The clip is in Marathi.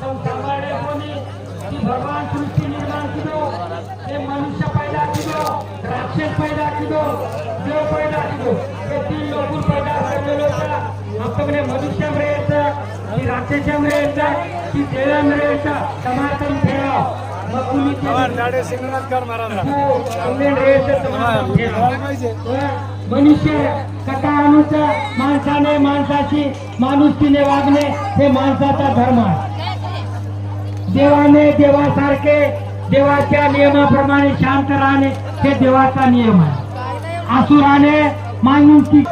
सांभाळणे कोणी की भगवान सृष्टि निर्माण किदो ये मनुष्य पैदा किदो राक्षस पैदा किदो देव पैदा किदो ये तीन लोग पैदा करलेलो था आपने मनुष्य मरेचा की राक्षस मरेचा की देव मरेचा समाधान फेरा मकुनी दाडे सिंगनाथ कर महाराज मनुष्य कथा अनुसार माणसाने माणसाची माणुसकीने वागणे हे माणसाचा धर्म आहे देवाने देवासारखे देवाच्या नियमाप्रमाणे शांत राहणे हे देवाचा नियम आहे असुराने माणुसकी